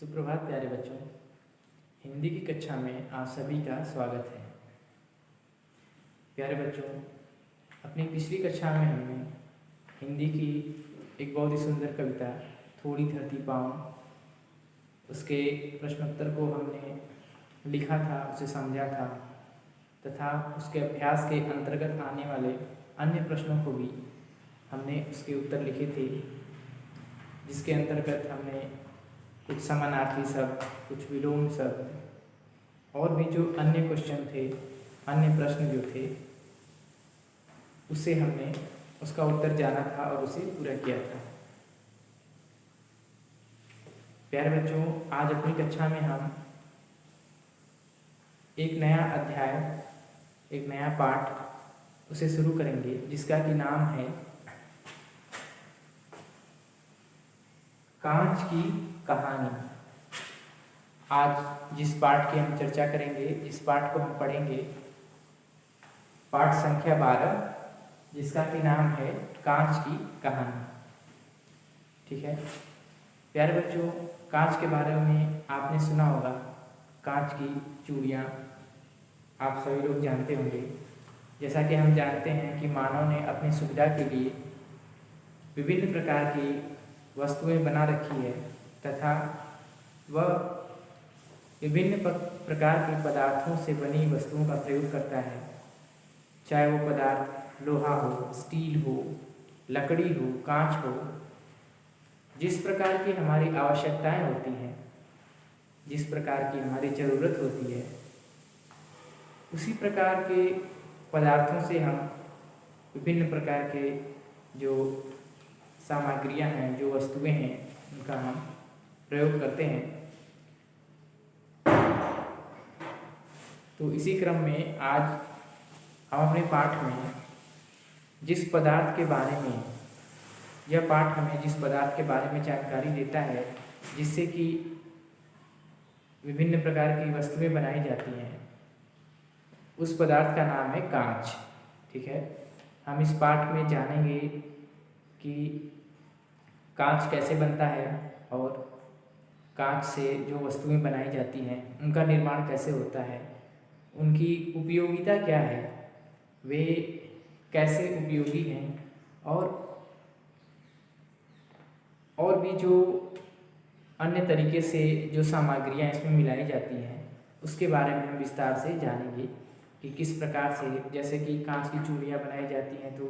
सुप्रभात प्यारे बच्चों। हिंदी की कक्षा में आप सभी का स्वागत है। प्यारे बच्चों, अपनी पिछली कक्षा में हमने हिंदी की एक बहुत ही सुंदर कविता थोड़ी धरती पाँव उसके प्रश्नोत्तर को हमने लिखा था, उसे समझा था तथा उसके अभ्यास के अंतर्गत आने वाले अन्य प्रश्नों को भी हमने उसके उत्तर लिखे थे, जिसके अंतर्गत हमने कुछ समानार्थी शब्द, कुछ विलोम शब्द और भी जो अन्य क्वेश्चन थे, अन्य प्रश्न जो थे, उससे हमने उसका उत्तर जाना था और उसे पूरा किया था। प्यारे बच्चों, आज अपनी कक्षा में हम एक नया अध्याय, एक नया पाठ उसे शुरू करेंगे, जिसका कि नाम है कांच की कहानी। आज जिस पाठ की हम चर्चा करेंगे, इस पाठ को हम पढ़ेंगे, पाठ संख्या 12, जिसका कि नाम है कांच की कहानी। ठीक है प्यारे बच्चों, कांच के बारे में आपने सुना होगा। कांच की चूड़ियाँ आप सभी लोग जानते होंगे। जैसा कि हम जानते हैं कि मानव ने अपनी सुविधा के लिए विभिन्न प्रकार की वस्तुएं बना रखी है तथा वह विभिन्न प्रकार के पदार्थों से बनी वस्तुओं का प्रयोग करता है, चाहे वो पदार्थ लोहा हो, स्टील हो, लकड़ी हो, कांच हो। जिस प्रकार की हमारी आवश्यकताएं होती हैं, जिस प्रकार की हमारी ज़रूरत होती है, उसी प्रकार के पदार्थों से हम विभिन्न प्रकार के जो सामग्रियां हैं, जो वस्तुएं हैं, उनका हम प्रयोग करते हैं। तो इसी क्रम में आज हम अपने पाठ में जिस पदार्थ के बारे में, यह पाठ हमें जिस पदार्थ के बारे में जानकारी देता है, जिससे कि विभिन्न प्रकार की वस्तुएं बनाई जाती हैं, उस पदार्थ का नाम है कांच। ठीक है, हम इस पाठ में जानेंगे कि कांच कैसे बनता है और कांच से जो वस्तुएं बनाई जाती हैं, उनका निर्माण कैसे होता है, उनकी उपयोगिता क्या है, वे कैसे उपयोगी हैं, और भी जो अन्य तरीके से जो सामग्रियां इसमें मिलाई जाती हैं, उसके बारे में हम विस्तार से जानेंगे कि किस प्रकार से, जैसे कि कांच की चूड़ियाँ बनाई जाती हैं, तो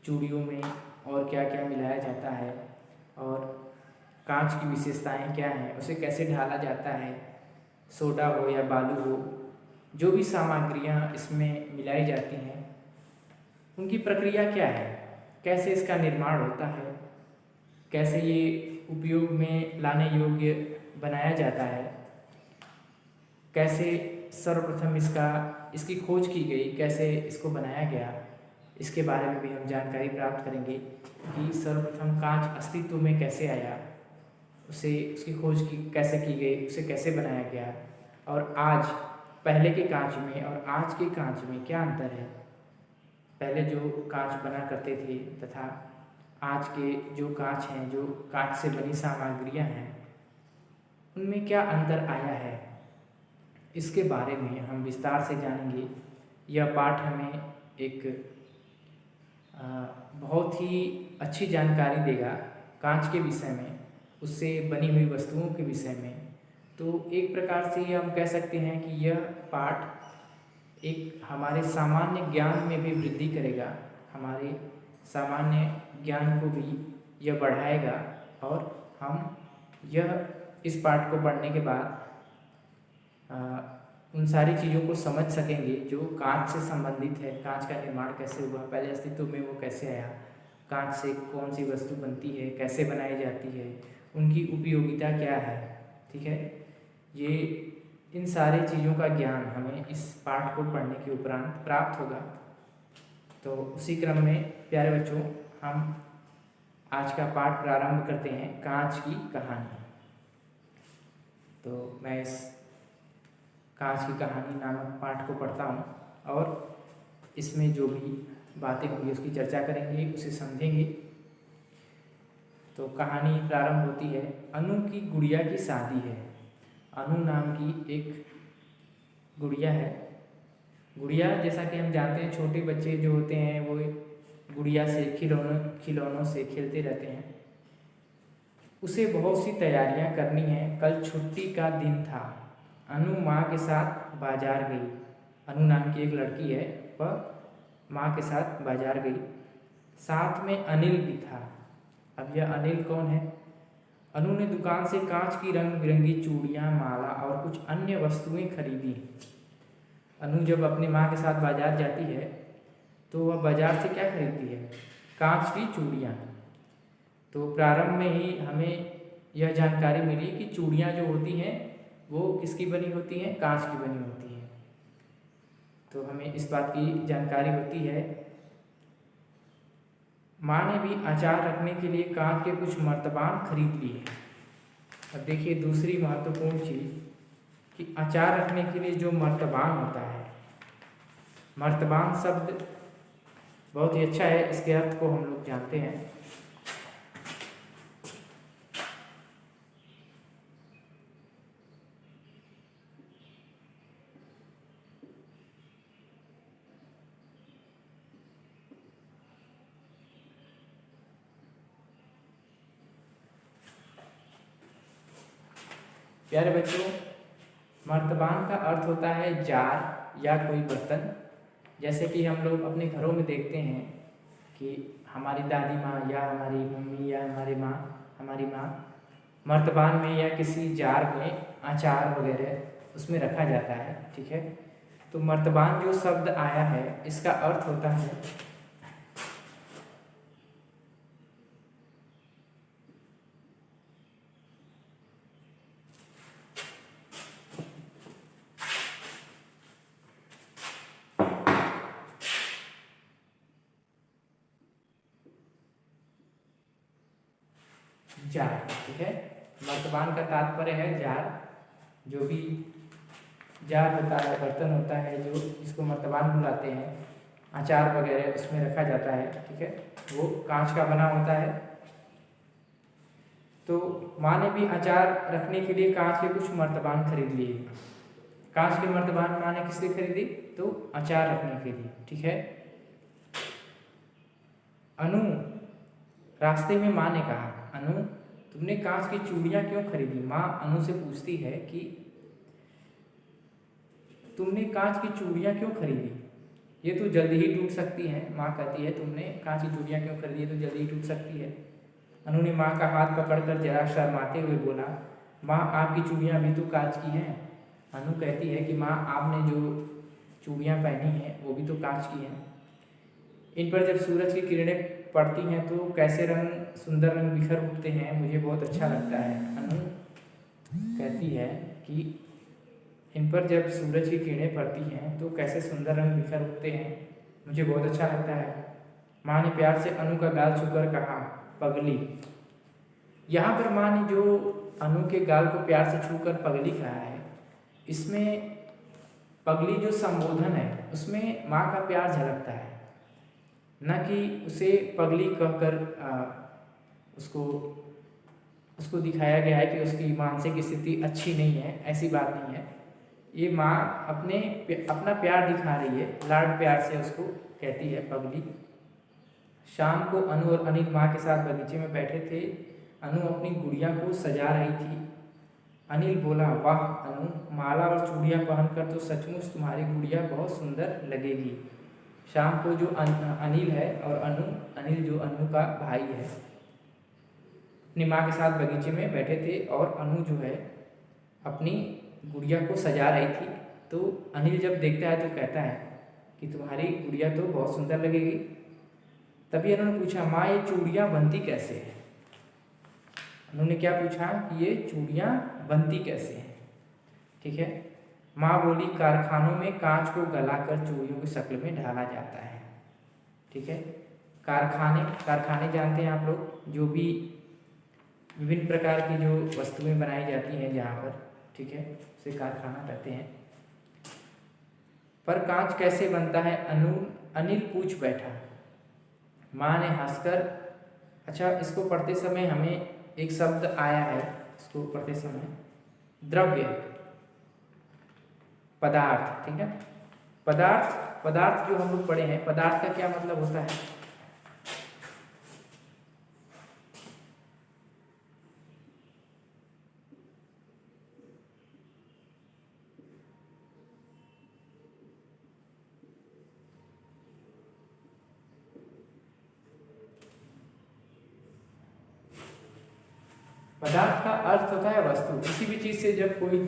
चूड़ियों में और क्या क्या मिलाया जाता है और कांच की विशेषताएं क्या हैं, उसे कैसे ढाला जाता है, सोडा हो या बालू हो, जो भी सामग्रियां इसमें मिलाई जाती हैं, उनकी प्रक्रिया क्या है, कैसे इसका निर्माण होता है, कैसे ये उपयोग में लाने योग्य बनाया जाता है, कैसे सर्वप्रथम इसकी खोज की गई, कैसे इसको बनाया गया, इसके बारे में भी हम जानकारी प्राप्त करेंगे कि सर्वप्रथम कांच अस्तित्व में कैसे आया, उसकी खोज कैसे की गई, उसे कैसे बनाया गया, और आज पहले के कांच में और आज के कांच में क्या अंतर है। पहले जो कांच बना करते थे तथा आज के जो कांच हैं, जो कांच से बनी सामग्रियां हैं, उनमें क्या अंतर आया है, इसके बारे में हम विस्तार से जानेंगे। यह पाठ हमें एक बहुत ही अच्छी जानकारी देगा कांच के विषय में, उससे बनी हुई वस्तुओं के विषय में। तो एक प्रकार से हम कह सकते हैं कि यह पाठ एक हमारे सामान्य ज्ञान में भी वृद्धि करेगा, हमारे सामान्य ज्ञान को भी यह बढ़ाएगा और हम इस पाठ को पढ़ने के बाद उन सारी चीज़ों को समझ सकेंगे जो कांच से संबंधित है। कांच का निर्माण कैसे हुआ, पहले अस्तित्व में वो कैसे आया, कांच से कौन सी वस्तु बनती है, कैसे बनाई जाती है, उनकी उपयोगिता क्या है। ठीक है, ये इन सारी चीज़ों का ज्ञान हमें इस पाठ को पढ़ने के उपरांत प्राप्त होगा। तो उसी क्रम में प्यारे बच्चों, हम आज का पाठ प्रारंभ करते हैं, कांच की कहानी। तो मैं इस कांच की कहानी नामक पाठ को पढ़ता हूँ और इसमें जो भी बातें होंगी उसकी चर्चा करेंगे, उसे समझेंगे। तो कहानी प्रारंभ होती है। अनु की गुड़िया की शादी है। अनु नाम की एक गुड़िया है। गुड़िया जैसा कि हम जानते हैं, छोटे बच्चे जो होते हैं वो गुड़िया से खिलौनों से खेलते रहते हैं। उसे बहुत सी तैयारियां करनी है। कल छुट्टी का दिन था। अनु माँ के साथ बाजार गई। अनु नाम की एक लड़की है, वह माँ के साथ बाजार गई। साथ में अनिल भी था। अब यह अनिल कौन है? अनु ने दुकान से कांच की रंग बिरंगी चूड़ियाँ, माला और कुछ अन्य वस्तुएं खरीदी। अनु जब अपनी माँ के साथ बाजार जाती है तो वह बाजार से क्या खरीदती है? कांच की चूड़ियाँ। तो प्रारंभ में ही हमें यह जानकारी मिली कि चूड़ियाँ जो होती हैं वो किसकी बनी होती हैं? कांच की बनी होती हैं। तो हमें इस बात की जानकारी होती है। माँ ने भी अचार रखने के लिए कांच के कुछ मर्तबान खरीद लिए। अब देखिए दूसरी महत्वपूर्ण चीज़ कि अचार रखने के लिए जो मर्तबान होता है, मर्तबान शब्द बहुत ही अच्छा है, इसके अर्थ को हम लोग जानते हैं। प्यारे बच्चों, मर्तबान का अर्थ होता है जार या कोई बर्तन। जैसे कि हम लोग अपने घरों में देखते हैं कि हमारी दादी माँ या हमारी मम्मी या हमारी माँ मर्तबान में या किसी जार में अचार वगैरह उसमें रखा जाता है। ठीक है, तो मर्तबान जो शब्द आया है इसका अर्थ होता है जार। ठीक है, मर्तबान का तात्पर्य है जार। जो भी जार होता है, बर्तन होता है जो जिसको मर्तबान बुलाते हैं, अचार वगैरह उसमें रखा जाता है। ठीक है, वो कांच का बना होता है। तो माँ ने भी अचार रखने के लिए कांच के कुछ मर्तबान खरीद लिए। कांच के मर्तबान माँ ने किस लिए खरीदी? तो अचार रखने के लिए। ठीक है, अनु रास्ते में माँ ने कहा, अनु तुमने कांच की चूड़ियाँ क्यों खरीदी? माँ अनु से पूछती है कि तुमने कांच की चूड़ियाँ क्यों खरीदी? ये तो जल्दी ही टूट सकती हैं। माँ कहती है तुमने कांच की चूड़ियाँ क्यों खरीदी? ये तो जल्दी ही टूट सकती है। अनु ने माँ का हाथ पकड़कर जरा शर्माते हुए बोला, माँ आपकी चूड़ियाँ भी तो कांच की हैं। अनु कहती है कि माँ आपने जो चूड़ियाँ पहनी हैं वो भी तो कांच की हैं। इन पर जब सूरज की किरणें पड़ती हैं तो कैसे सुंदर रंग बिखर उठते हैं, मुझे बहुत अच्छा लगता है। अनु कहती है कि इन पर जब सूरज की किरणें पड़ती हैं तो कैसे सुंदर रंग बिखर उठते हैं, मुझे बहुत अच्छा लगता है। माँ ने प्यार से अनु का गाल छूकर कहा, पगली। यहाँ पर माँ ने जो अनु के गाल को प्यार से छूकर पगली कहा है, इसमें पगली जो संबोधन है उसमें माँ का प्यार झलकता है, न कि उसे पगली कहकर उसको दिखाया गया है कि उसकी मानसिक स्थिति अच्छी नहीं है। ऐसी बात नहीं है। ये माँ अपना प्यार दिखा रही है, लाड प्यार से उसको कहती है पगली। शाम को अनु और अनिल माँ के साथ बगीचे में बैठे थे। अनु अपनी गुड़िया को सजा रही थी। अनिल बोला, वाह अनु, माला और चूड़ियाँ पहनकर तो सचमुच तुम्हारी गुड़िया बहुत सुंदर लगेगी। शाम को जो अनिल है और अनिल जो अनु का भाई है, अपनी माँ के साथ बगीचे में बैठे थे और अनु जो है अपनी गुड़िया को सजा रही थी। तो अनिल जब देखता है तो कहता है कि तुम्हारी गुड़िया तो बहुत सुंदर लगेगी। तभी अनु ने पूछा, माँ ये चूड़ियाँ बनती कैसे हैं? अनु ने क्या पूछा कि ये चूड़ियाँ बनती कैसे हैं? ठीक है, माँ बोली, कारखानों में कांच को गलाकर चूड़ियों की शक्ल में ढाला जाता है। ठीक है, कारखाने जानते हैं आप लोग, जो भी विभिन्न प्रकार की जो वस्तुएं बनाई जाती हैं जहाँ पर, ठीक है, उसे कारखाना कहते हैं। पर कांच कैसे बनता है? अनिल पूछ बैठा। माँ ने हंसकर अच्छा, इसको पढ़ते समय हमें एक शब्द आया है, इसको पढ़ते समय द्रव्य, पदार्थ, ठीक है। पदार्थ, पदार्थ जो हम लोग पढ़े हैं, पदार्थ का क्या मतलब होता है? पदार्थ का अर्थ होता है वस्तु। किसी भी चीज से जब कोई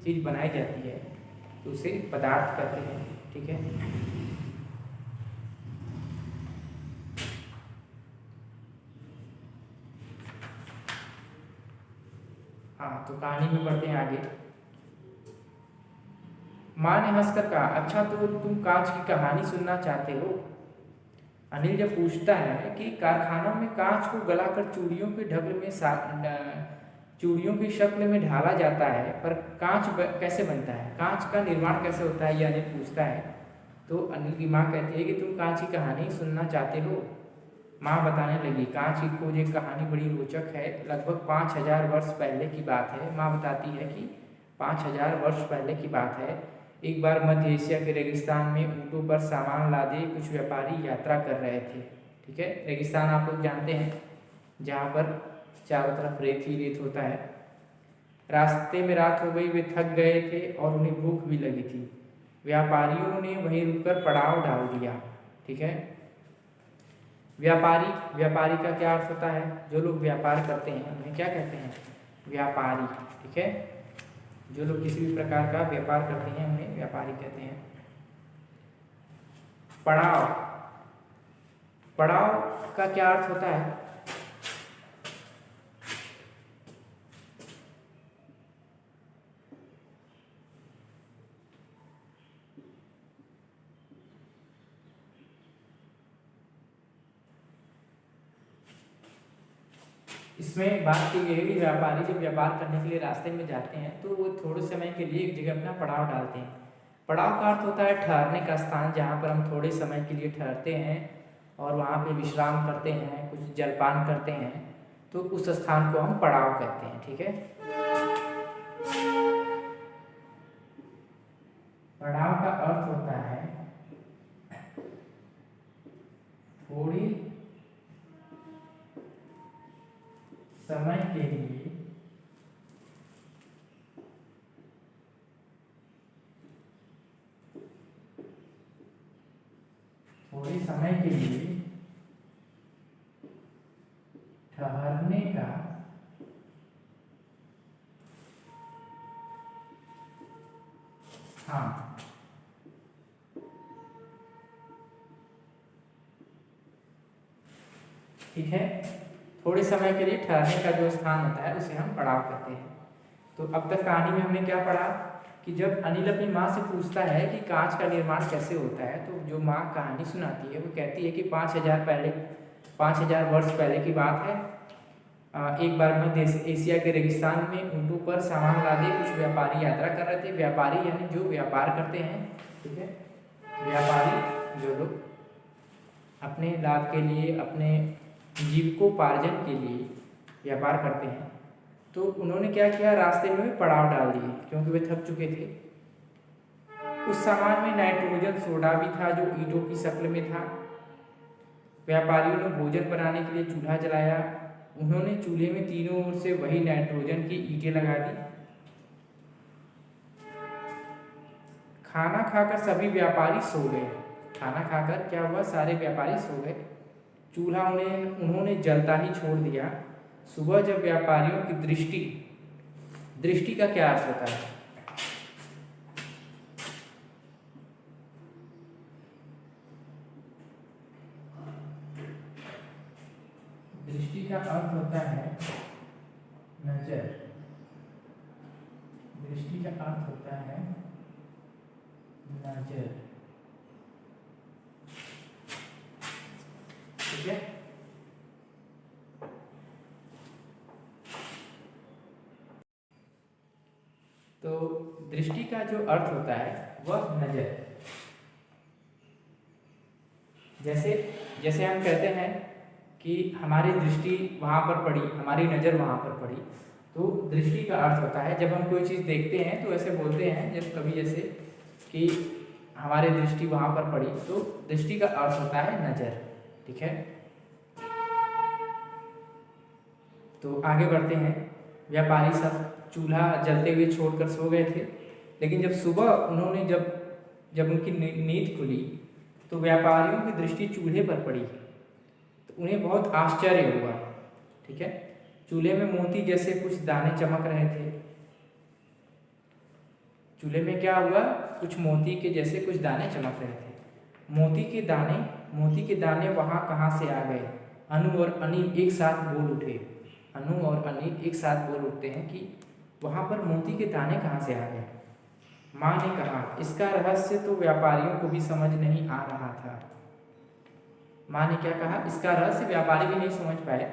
चीज बनाई जाती है तो उसे पदार्थ कहते हैं, ठीक है। हाँ, तो कहानी में बढ़ते हैं आगे। माँ ने हंसकर कहा, अच्छा तो तुम कांच की कहानी सुनना चाहते हो? अनिल जब पूछता है कि कारखानों में कांच को गलाकर चूड़ियों के ढगल में चूड़ियों की शक्ल में ढाला जाता है, पर कांच कैसे बनता है, कांच का निर्माण कैसे होता है, ये अनिल पूछता है। तो अनिल की माँ कहती है कि तुम कांच की कहानी सुनना चाहते हो? माँ बताने लगी, कांच की खोज एक कहानी बड़ी रोचक है। लगभग 5000 वर्ष पहले की बात है। माँ बताती है कि 5000 वर्ष पहले की बात है। एक बार मध्य एशिया के रेगिस्तान में ऊँटों पर सामान लादे कुछ व्यापारी यात्रा कर रहे थे, ठीक है। रेगिस्तान आप लोग जानते हैं, जहाँ पर चारों तरफ रेत ही रेत होता है। रास्ते में रात हो गई, वे थक गए थे और उन्हें भूख भी लगी थी। व्यापारियों ने वहीं रुककर पड़ाव डाल दिया, ठीक है। व्यापारी, व्यापारी का क्या अर्थ होता है? जो लोग व्यापार करते हैं उन्हें क्या कहते हैं? व्यापारी, ठीक है। जो लोग किसी भी प्रकार का व्यापार करते हैं उन्हें व्यापारी कहते हैं। पड़ाव, पड़ाव का क्या अर्थ होता है? इसमें बात की गई है कि व्यापारी जब व्यापार करने के लिए रास्ते में जाते हैं तो वो थोड़े समय के लिए एक जगह अपना पड़ाव डालते हैं। पड़ाव का अर्थ होता है ठहरने का स्थान, जहाँ पर हम थोड़े समय के लिए ठहरते हैं और वहाँ पे विश्राम करते हैं, कुछ जलपान करते हैं, तो उस स्थान को हम पड़ाव कहते हैं, ठीक है। पड़ाव का अर्थ होता है थोड़ी समय के लिए थोड़े समय के लिए ठहरने का स्थान, ठीक है। थोड़े समय के लिए ठहरने का जो स्थान होता है उसे हम पड़ाव कहते हैं। तो अब तक कहानी में हमने क्या पढ़ा कि जब अनिल अपनी माँ से पूछता है कि कांच का निर्माण कैसे होता है, तो जो माँ कहानी सुनाती है वो कहती है कि 5000 वर्ष पहले की बात है। एक बार मध्य एशिया के रेगिस्तान में ऊँटों पर सामान लादे कुछ व्यापारी यात्रा कर रहे थे। व्यापारी यानी जो व्यापार करते हैं, ठीक है। व्यापारी जो लोग अपने लाभ के लिए, अपने जीविकोपार्जन के लिए व्यापार करते हैं, तो उन्होंने क्या किया, रास्ते में पड़ाव डाल दिए क्योंकि वे थक चुके थे। उस सामान में नाइट्रोजन सोडा भी था जो ईंटों की शक्ल में था। व्यापारियों ने भोजन बनाने के लिए चूल्हा जलाया। उन्होंने चूल्हे में तीनों ओर से वही नाइट्रोजन की ईंटें लगा दी। खाना खाकर सभी व्यापारी सो गए। खाना खाकर क्या हुआ, सारे व्यापारी सो गए। चूल्हा उन्होंने जलता ही छोड़ दिया। सुबह जब व्यापारियों की दृष्टि, दृष्टि का क्या अर्थ होता है? दृष्टि का अर्थ होता है नजर। दृष्टि का अर्थ होता है नजर, ठीक है। तो दृष्टि का जो अर्थ होता है वह नजर। जैसे जैसे हम कहते हैं कि हमारी दृष्टि वहाँ पर पड़ी, हमारी नज़र वहाँ पर पड़ी। तो दृष्टि का अर्थ होता है जब हम कोई चीज़ देखते हैं तो ऐसे बोलते हैं जब कभी जैसे कि हमारी दृष्टि वहाँ पर पड़ी, तो दृष्टि का अर्थ होता है नज़र। ठीक है, तो आगे बढ़ते हैं। व्यापारी सब चूल्हा जलते हुए छोड़कर सो गए थे, लेकिन जब सुबह उन्होंने जब उनकी नींद खुली तो व्यापारियों की दृष्टि चूल्हे पर पड़ी, तो उन्हें बहुत आश्चर्य हुआ। ठीक है, चूल्हे में मोती जैसे कुछ दाने चमक रहे थे। चूल्हे में क्या हुआ, कुछ मोती के जैसे कुछ दाने चमक रहे थे। मोती के दाने वहाँ कहाँ से आ गए? अनु और अनिल एक साथ बोल उठे। अनु और अनिल एक साथ बोल उठते हैं कि वहाँ पर मोती के दाने कहाँ से आ गए। माँ ने कहा, इसका रहस्य तो व्यापारियों को भी समझ नहीं आ रहा था। माँ ने क्या कहा? इसका रहस्य व्यापारी भी नहीं समझ पाए।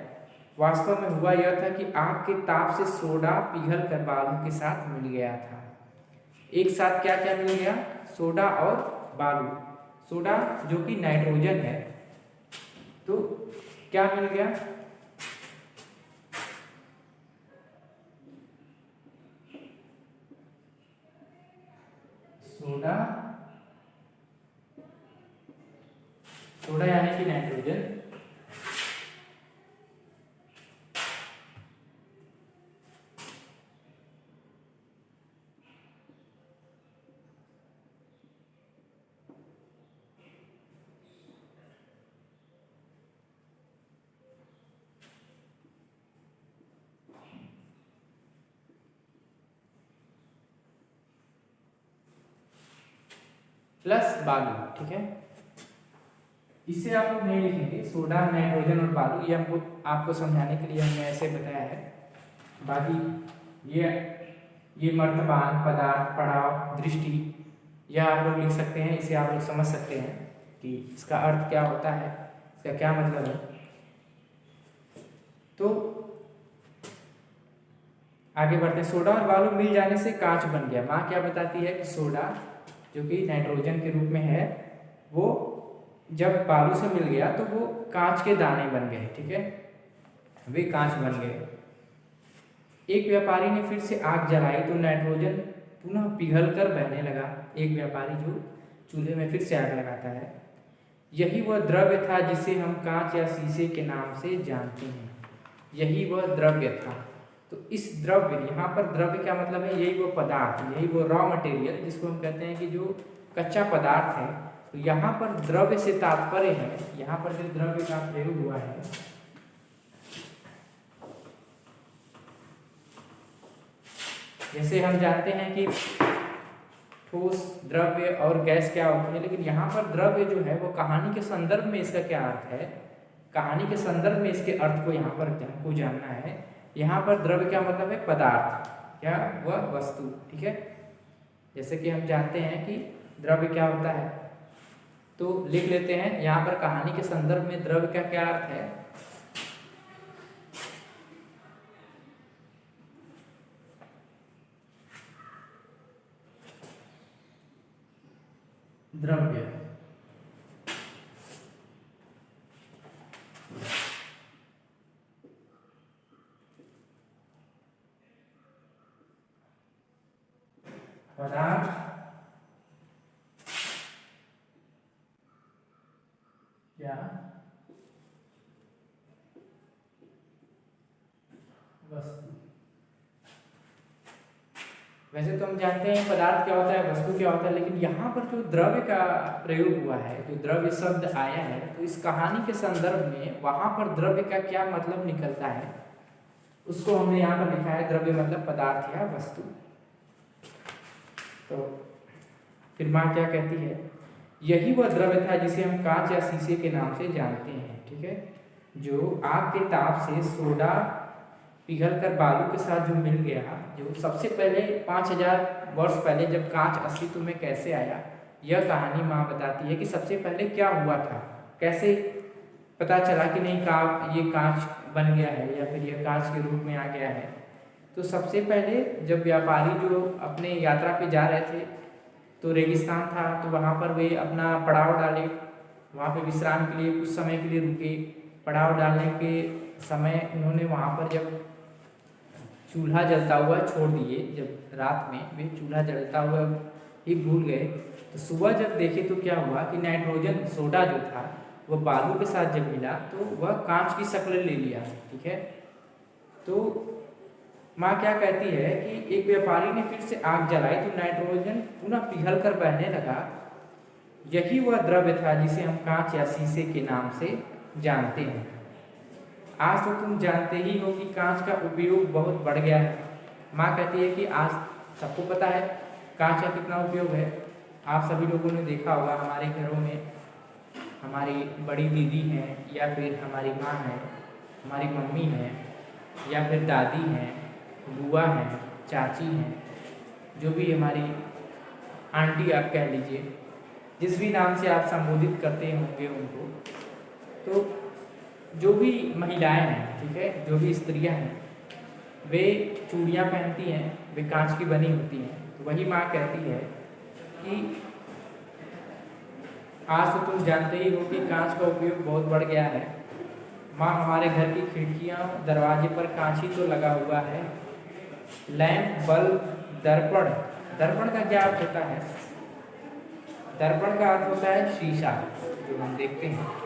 वास्तव में हुआ यह था कि आग के ताप से सोडा पिघल कर बालू के साथ मिल गया था। एक साथ क्या क्या मिल गया? सोडा और बालू। सोडा जो कि नाइट्रोजन है, तो क्या मिल गया? सोडा यानी कि नाइट्रोजन, प्लस बालू। ठीक है, इसे आप लोग नहीं लिखेंगे, सोडा, नाइट्रोजन और बालू, ये हमको आपको समझाने के लिए हमने ऐसे बताया है। बाकी ये मर्तबान, पदार्थ, पड़ाव, दृष्टि, यह आप लोग लिख सकते हैं। इसे आप लोग समझ सकते हैं कि इसका अर्थ क्या होता है, इसका क्या मतलब है। तो आगे बढ़ते हैं। सोडा और बालू मिल जाने से कांच बन गया। माँ क्या बताती है कि सोडा जो कि नाइट्रोजन के रूप में है, वो जब बालू से मिल गया तो वो कांच के दाने बन गए। ठीक है, वे कांच बन गए। एक व्यापारी ने फिर से आग जलाई तो नाइट्रोजन पुनः पिघल कर बहने लगा। एक व्यापारी जो चूल्हे में फिर से आग लगाता है, यही वह द्रव्य था जिसे हम कांच या शीशे के नाम से जानते हैं। यही वह द्रव्य था। तो इस द्रव्य, यहाँ पर द्रव्य क्या मतलब है? यही वो पदार्थ, यही वो रॉ मटेरियल जिसको हम कहते हैं कि जो कच्चा पदार्थ है। तो यहाँ पर द्रव्य से तात्पर्य है, यहाँ पर जो द्रव्य का प्रयोग हुआ है, जैसे हम जानते हैं कि ठोस, द्रव्य और गैस क्या होती है, लेकिन यहाँ पर द्रव्य जो है वो कहानी के संदर्भ में इसका क्या अर्थ है, कहानी के संदर्भ में इसके अर्थ को यहाँ पर हमको जानना है। यहाँ पर द्रव्य क्या मतलब है? पदार्थ, क्या? वह वस्तु। ठीक है, जैसे कि हम जानते हैं कि द्रव्य क्या होता है, तो लिख लेते हैं। यहाँ पर कहानी के संदर्भ में द्रव्य का क्या अर्थ है? द्रव्य। पदार्थ या वस्तु। वैसे तो हम जानते हैं पदार्थ क्या होता है, वस्तु क्या होता है, लेकिन यहाँ पर जो द्रव्य का प्रयोग हुआ है, जो द्रव्य शब्द आया है, तो इस कहानी के संदर्भ में वहाँ पर द्रव्य का क्या मतलब निकलता है, उसको हमने यहाँ पर लिखा है। द्रव्य मतलब पदार्थ या वस्तु। तो फिर माँ क्या कहती है? यही वह द्रव्य था जिसे हम कांच या शीशे के नाम से जानते हैं। ठीक है, जो आग के ताप से सोडा पिघल कर बालू के साथ जो मिल गया, जो सबसे पहले 5000 वर्ष पहले जब कांच अस्तित्व में कैसे आया, यह कहानी माँ बताती है कि सबसे पहले क्या हुआ था, कैसे पता चला कि नहीं ये कांच बन गया है या फिर यह कांच के रूप में आ गया है। तो सबसे पहले जब व्यापारी जो अपने यात्रा पे जा रहे थे, तो रेगिस्तान था, तो वहाँ पर वे अपना पड़ाव डाले, वहाँ पे विश्राम के लिए कुछ समय के लिए रुके। पड़ाव डालने के समय उन्होंने वहाँ पर जब चूल्हा जलता हुआ छोड़ दिए, जब रात में वे चूल्हा जलता हुआ ही भूल गए, तो सुबह जब देखे तो क्या हुआ कि नाइट्रोजन सोडा जो था वह बालू के साथ जब मिला तो वह कांच की शक्ल ले लिया। ठीक है, तो माँ क्या कहती है कि एक व्यापारी ने फिर से आग जलाई तो नाइट्रोजन पुनः पिघल कर बहने लगा। यही वह द्रव्य था जिसे हम कांच या शीशे के नाम से जानते हैं। आज तो तुम जानते ही हो कि कांच का उपयोग बहुत बढ़ गया है। माँ कहती है कि आज सबको पता है कांच का कितना उपयोग है। आप सभी लोगों ने देखा होगा, हमारे घरों में हमारी बड़ी दीदी हैं या फिर हमारी माँ है, हमारी मम्मी हैं या फिर दादी हैं, बुआ हैं, चाची हैं, जो भी हमारी आंटी आप कह लीजिए, जिस भी नाम से आप संबोधित करते होंगे उनको, तो जो भी महिलाएं हैं, ठीक है, जो भी स्त्रियां हैं, वे चूड़ियाँ पहनती हैं, वे कांच की बनी होती हैं। तो वही माँ कहती है कि आज तो तुम जानते ही हो कि कांच का उपयोग बहुत बढ़ गया है। माँ, हमारे घर की खिड़कियाँ दरवाजे पर कांच ही तो लगा हुआ है। लैंप, बल्ब, दर्पण, दर्पण का क्या अर्थ होता है? दर्पण का अर्थ होता है शीशा, जो हम देखते हैं।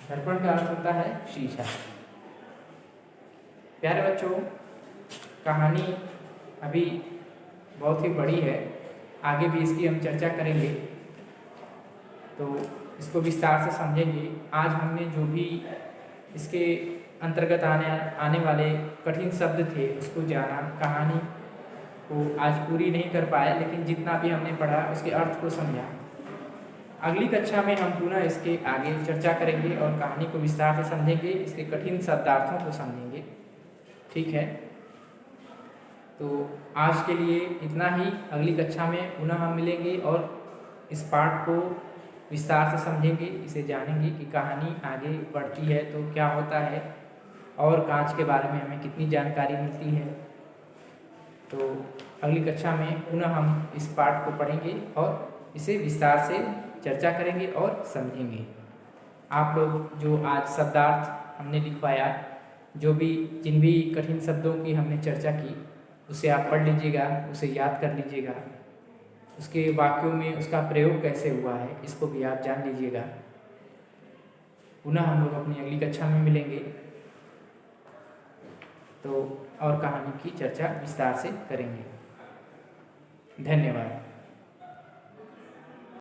दर्पण का अर्थ होता है शीशा। प्यारे बच्चों, कहानी अभी बहुत ही बड़ी है, आगे भी इसकी हम चर्चा करेंगे, तो इसको विस्तार से समझेंगे। आज हमने जो भी इसके अंतर्गत आने वाले कठिन शब्द थे उसको जाना, कहानी को आज पूरी नहीं कर पाए, लेकिन जितना भी हमने पढ़ा उसके अर्थ को समझा। अगली कक्षा में हम पुनः इसके आगे चर्चा करेंगे और कहानी को विस्तार से समझेंगे, इसके कठिन शब्दार्थों को समझेंगे। ठीक है, तो आज के लिए इतना ही। अगली कक्षा में पुनः हम मिलेंगे और इस पाठ को विस्तार से समझेंगे, इसे जानेंगे कि कहानी आगे बढ़ती है तो क्या होता है और कांच के बारे में हमें कितनी जानकारी मिलती है। तो अगली कक्षा में पुनः हम इस पाठ को पढ़ेंगे और इसे विस्तार से चर्चा करेंगे और समझेंगे। आप लोग जो आज शब्दार्थ हमने लिखवाया, जो भी जिन भी कठिन शब्दों की हमने चर्चा की, उसे आप पढ़ लीजिएगा, उसे याद कर लीजिएगा, उसके वाक्यों में उसका प्रयोग कैसे हुआ है इसको भी आप जान लीजिएगा। पुनः हम लोग अपनी अगली कक्षा में मिलेंगे तो और कहानी की चर्चा विस्तार से करेंगे। धन्यवाद।